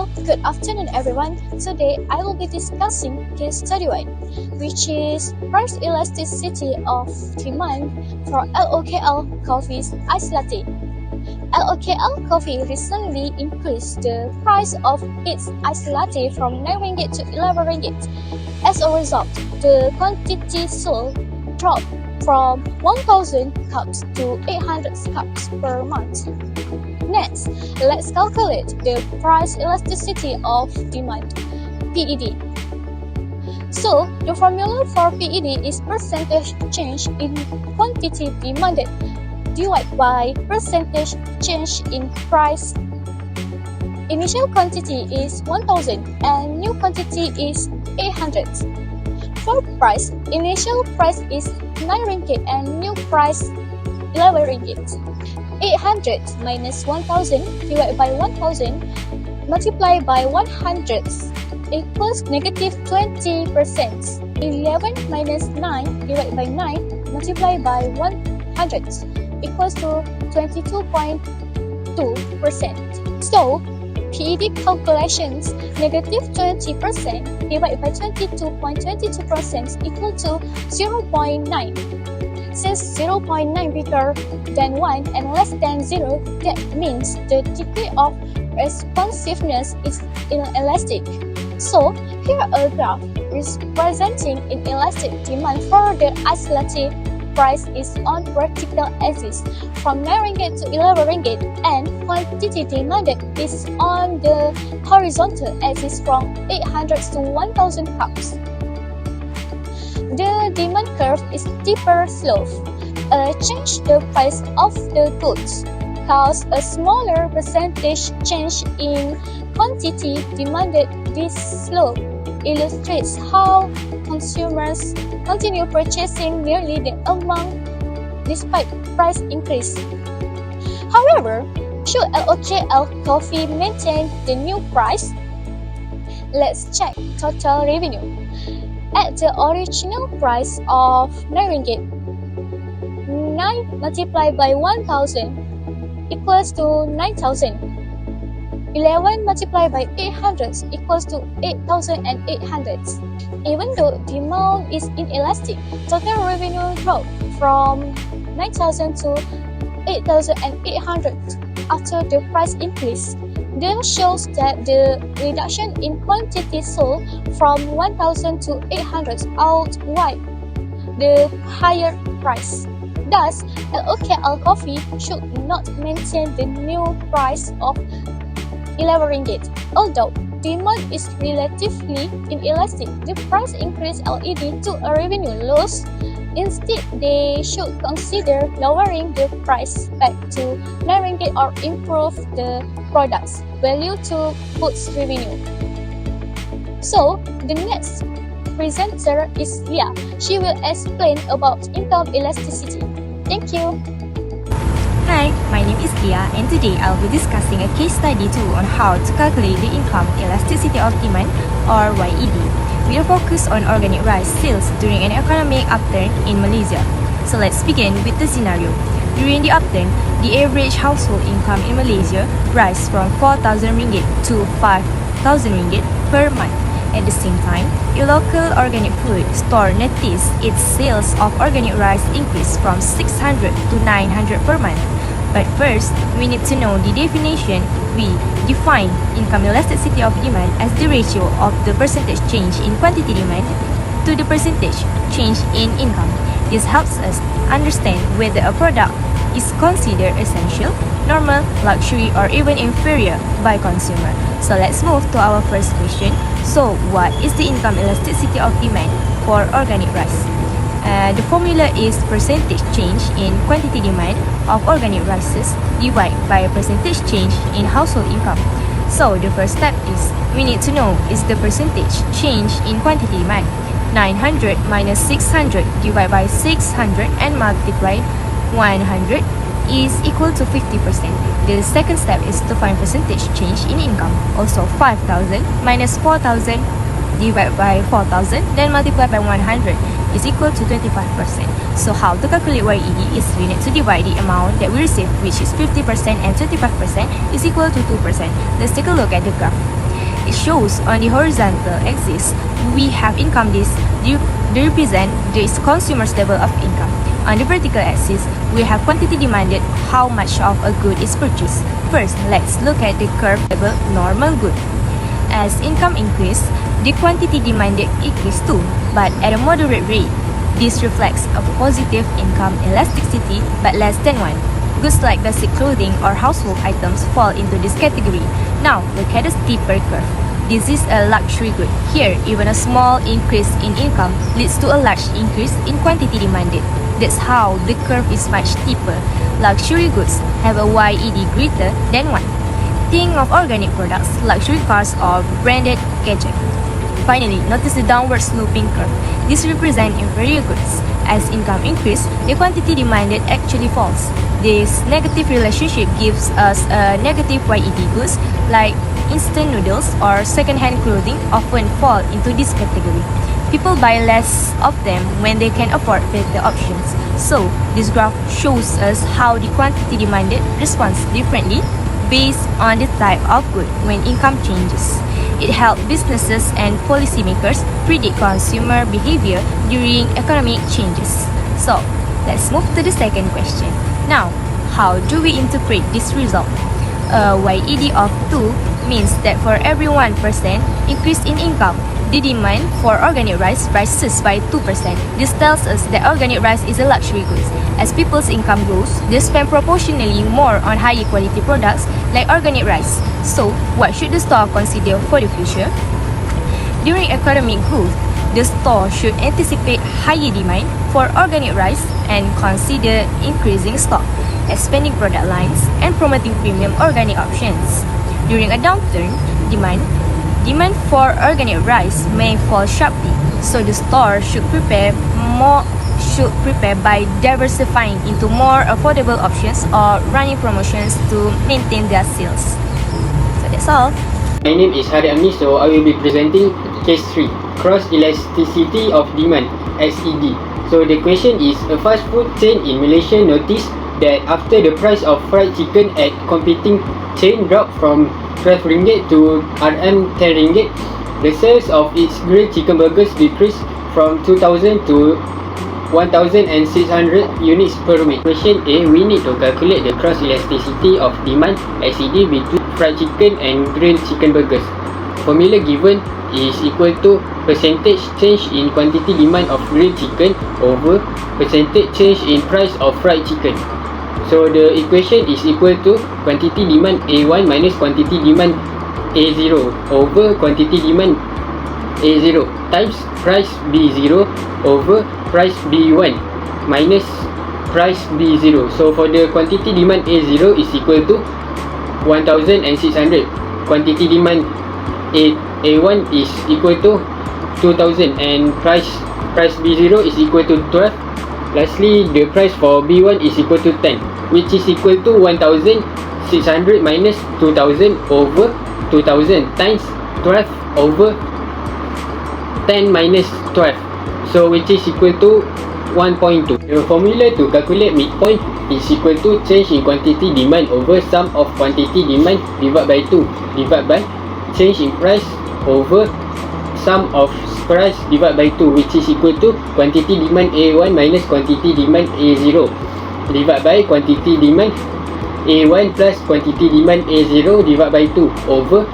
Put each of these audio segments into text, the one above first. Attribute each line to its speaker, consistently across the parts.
Speaker 1: Hello, good afternoon everyone. Today I will be discussing case study 1, which is price elasticity of demand for LOKL coffee's iced latte. LOKL Coffee recently increased the price of its iced latte from 9 ringgit to 11 ringgit. As a result, the quantity sold dropped from 1,000 cups to 800 cups per month. Next, let's calculate the price elasticity of demand, PED. So, the formula for PED is percentage change in quantity demanded divided by percentage change in price. Initial quantity is 1,000 and new quantity is 800. For price, initial price is 9 ringgit and new price 11 ringgit. 800 minus 1,000 divided by 1,000 multiplied by 100 equals negative 20%. 11 minus 9 divided by 9 multiplied by 100 equals to 22.2%. So, PED calculations, negative 20% divided by 22.22% equal to 0.9. Since 0.9 bigger than 1 and less than 0, that means the degree of responsiveness is inelastic. So, here a graph is presenting inelastic demand for the iced latte price is on vertical axis from 9 ringgit to 11 ringgit and quantity demanded is on the horizontal axis from 800 to 1,000 cups. The demand curve is steeper slope. Change the price of the goods cause a smaller percentage change in quantity demanded. This slope illustrates how consumers continue purchasing nearly the amount despite price increase. However, should LOKL Coffee maintain the new price? Let's check total revenue. At the original price of 9 ringgit, 9 multiplied by 1,000 equals to 9,000. 11 multiplied by 800 equals to 8,800. Even though demand is inelastic, total revenue dropped from 9,000 to 8,800 after the price increase. This shows that the reduction in quantity sold from 1,000 to 800 outweighed the higher price. Thus, LOKL Coffee should not maintain the new price of 11 ringgit. Although demand is relatively inelastic, the price increase lead to a revenue loss. Instead, they should consider lowering the price back to 9 ringgit or improve the product's value to boost revenue. So, the next presenter is Lia. She will explain about income elasticity. Thank you.
Speaker 2: Hi, my name is Lia and today I'll be discussing a case study 2 on how to calculate the income elasticity of demand or YED. We'll focus on organic rice sales during an economic upturn in Malaysia. So let's begin with the scenario. During the upturn, the average household income in Malaysia rose from 4,000 ringgit to 5,000 ringgit per month. At the same time, a local organic food store noticed its sales of organic rice increased from 600 to 900 per month. But first, we need to know the definition. We define income elasticity of demand as the ratio of the percentage change in quantity demand to the percentage change in income. This helps us understand whether a product is considered essential, normal, luxury, or even inferior by consumer. So let's move to our first question. So, what is the income elasticity of demand for organic rice? The formula is percentage change in quantity demand of organic rices divided by percentage change in household income. So, the first step is we need to know is the percentage change in quantity demand. 900 minus 600 divided by 600 and multiply 100 is equal to 50%. The second step is to find percentage change in income. Also 5,000 minus 4,000 divided by 4,000 then multiply by 100 is equal to 25%. So how to calculate YED is we need to divide the amount that we receive, which is 50% and 25% is equal to 2%. Let's take a look at the graph. It shows on the horizontal axis, we have income days. They represent the consumer's level of income. On the vertical axis, we have quantity demanded, how much of a good is purchased. First, let's look at the curve labeled normal good. As income increase, the quantity demanded increase too, but at a moderate rate. This reflects a positive income elasticity, but less than 1. Goods like basic clothing or household items fall into this category. Now, look at the steeper curve. This is a luxury good. Here, even a small increase in income leads to a large increase in quantity demanded. That's how the curve is much steeper. Luxury goods have a YED greater than 1. Think of organic products, luxury cars, or branded gadgets. Finally, notice the downward sloping curve. This represents inferior goods. As income increases, the quantity demanded actually falls. This negative relationship gives us a negative YED goods like instant noodles or second-hand clothing often fall into this category. People buy less of them when they can afford better options. So, this graph shows us how the quantity demanded responds differently based on the type of good when income changes. It helps businesses and policymakers predict consumer behavior during economic changes. So, let's move to the second question. Now, how do we interpret this result? A YED of 2 means that for every 1% increase in income, the demand for organic rice rises by 2%. This tells us that organic rice is a luxury good. As people's income grows, they spend proportionally more on higher quality products like organic rice. So, what should the store consider for the future? During economic growth, the store should anticipate higher demand for organic rice and consider increasing stock, expanding product lines, and promoting premium organic options. During a downturn, demand for organic rice may fall sharply, so the store should prepare by diversifying into more affordable options or running promotions to maintain their sales. So that's all.
Speaker 3: My name is Hari Amni, so I will be presenting case 3, cross elasticity of demand, SED. So the question is, a fast food chain in Malaysia noticed that after the price of fried chicken at competing chain dropped from 12 ringgit to RM10 ringgit, the sales of its grilled chicken burgers decreased from 2,000 to 1,600 units per week. Question A, we need to calculate the cross elasticity of demand SED between fried chicken and grilled chicken burgers. Formula given is equal to percentage change in quantity demand of grilled chicken over percentage change in price of fried chicken. So the equation is equal to quantity demand A1 minus quantity demand A0 over quantity demand A0 times price B0 over price B1 minus price B0. So for the quantity demand A0 is equal to 1,600. Quantity demand A1 is equal to 2,000 and price B0 is equal to 12. Lastly, the price for B1 is equal to 10, which is equal to 1,600 minus 2,000 over 2,000 times 12 over 10 minus 12. So which is equal to 1.2. The formula to calculate midpoint is equal to change in quantity demand over sum of quantity demand divided by 2 divided by change in price over sum of price divided by 2, which is equal to quantity demand A1 minus quantity demand A0 divided by quantity demand A1 plus quantity demand A0 divided by 2 over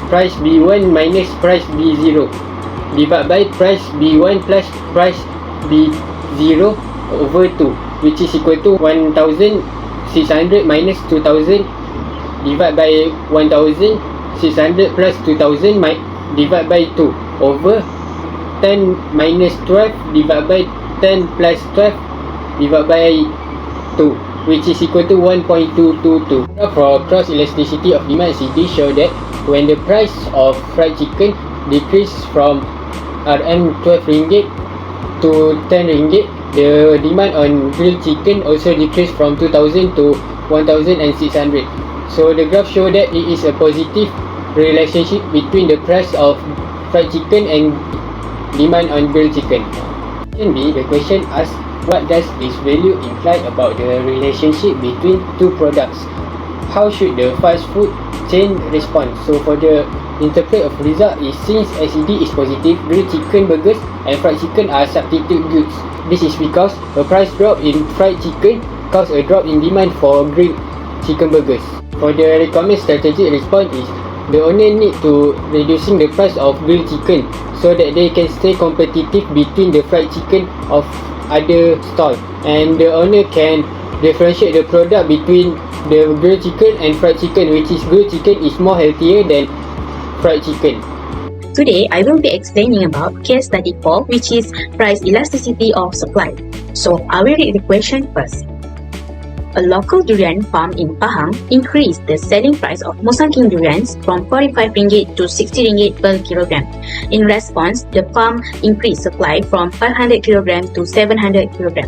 Speaker 3: price B1 minus price B0 divided by price B1 plus price B0 over 2, which is equal to 1,600 minus 2,000 divided by 1,600 plus 2,000 divided by 2 over 10 minus 12 divided by 10 plus 12 divided by 2, which is equal to 1.222. For cross elasticity of demand SED show that when the price of fried chicken decreased from RM12 ringgit to 10 ringgit, the demand on grilled chicken also decreased from 2,000 to 1,600. So the graph show that it is a positive relationship between the price of fried chicken and demand on grilled chicken. Question B, the question asks, what does this value imply about the relationship between two products? How should the fast food chain response. So for the interpret of result is, since SED is positive, grilled chicken burgers and fried chicken are substitute goods. This is because a price drop in fried chicken caused a drop in demand for grilled chicken burgers. For the recommended strategic response is, the owner need to reducing the price of grilled chicken so that they can stay competitive between the fried chicken of other stall, and the owner can differentiate the product between the grilled chicken and fried chicken, which is grilled chicken is more healthier than fried chicken.
Speaker 4: Today, I will be explaining about case study 4, which is price elasticity of supply. So, I will read the question first. A local durian farm in Pahang increased the selling price of Musang King durians from 45 ringgit to 60 ringgit per kilogram. In response, the farm increased supply from 500 kg to 700 kg.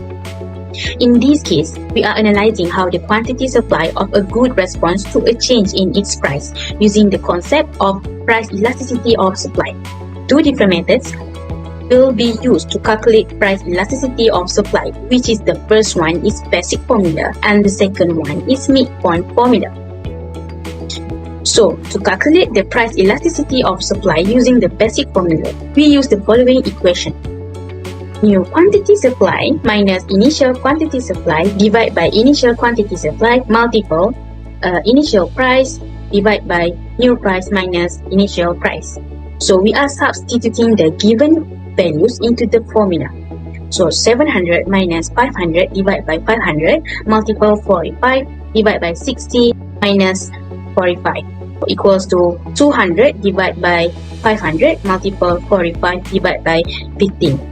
Speaker 4: In this case, we are analyzing how the quantity supply of a good responds to a change in its price using the concept of price elasticity of supply. Two different methods will be used to calculate price elasticity of supply, which is the first one is basic formula and the second one is midpoint formula. So, to calculate the price elasticity of supply using the basic formula, we use the following equation. New quantity supply minus initial quantity supply divided by initial quantity supply multiple initial price divided by new price minus initial price. So we are substituting the given values into the formula. So 700 minus 500 divided by 500 multiple 45 divided by 60 minus 45 equals to 200 divided by 500 multiple 45 divided by 15.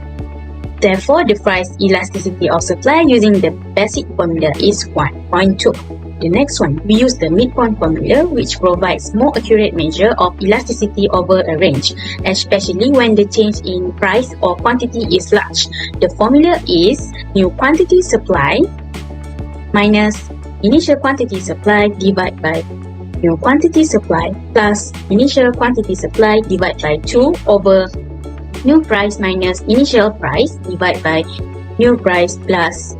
Speaker 4: Therefore, the price elasticity of supply using the basic formula is 1.2. The next one, we use the midpoint formula, which provides more accurate measure of elasticity over a range, especially when the change in price or quantity is large. The formula is new quantity supply minus initial quantity supply divided by new quantity supply plus initial quantity supply divided by 2 over new price minus initial price divided by new price plus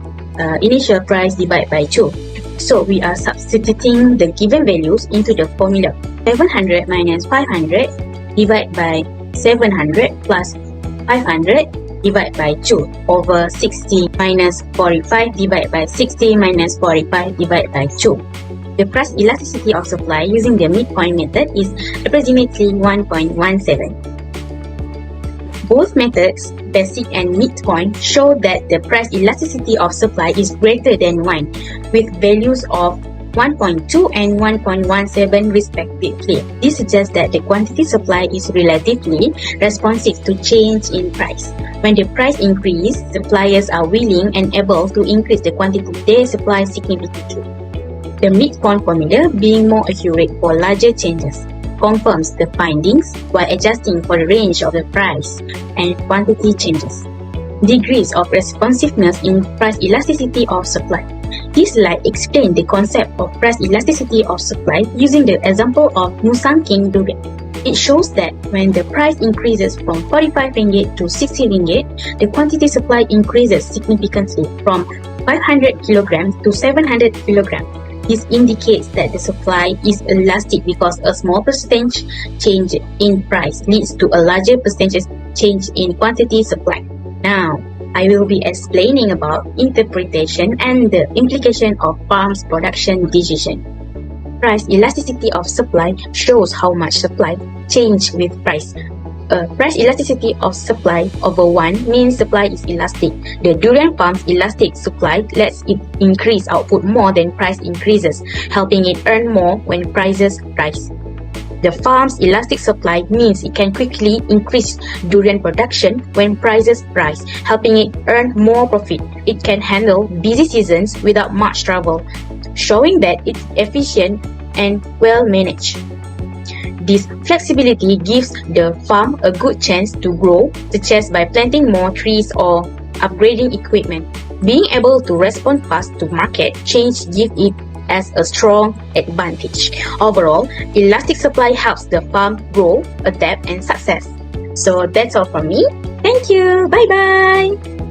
Speaker 4: initial price divided by 2. So we are substituting the given values into the formula. 700 minus 500 divided by 700 plus 500 divided by 2 over 60 minus 45 divided by 60 minus 45 divided by 2. The price elasticity of supply using the midpoint method is approximately 1.17. Both methods, basic and midpoint, show that the price elasticity of supply is greater than 1, with values of 1.2 and 1.17 respectively. This suggests that the quantity supply is relatively responsive to change in price. When the price increases, suppliers are willing and able to increase the quantity they supply significantly. The midpoint formula, being more accurate for larger changes, confirms the findings while adjusting for the range of the price and quantity changes. Degrees of responsiveness in price elasticity of supply. This slide explains the concept of price elasticity of supply using the example of Musang King durian. It shows that when the price increases from 45 ringgit to 60 ringgit, the quantity supply increases significantly from 500 kg to 700 kg. This indicates that the supply is elastic because a small percentage change in price leads to a larger percentage change in quantity supply. Now, I will be explaining about interpretation and the implication of farm's production decision. Price elasticity of supply shows how much supply change with price. Price elasticity of supply over 1 means supply is elastic. The durian farm's elastic supply lets it increase output more than price increases, helping it earn more when prices rise. The farm's elastic supply means it can quickly increase durian production when prices rise, helping it earn more profit. It can handle busy seasons without much trouble, showing that it's efficient and well managed. This flexibility gives the farm a good chance to grow, such as by planting more trees or upgrading equipment. Being able to respond fast to market change gives it as a strong advantage. Overall, elastic supply helps the farm grow, adapt, and success. So that's all from me. Thank you. Bye bye.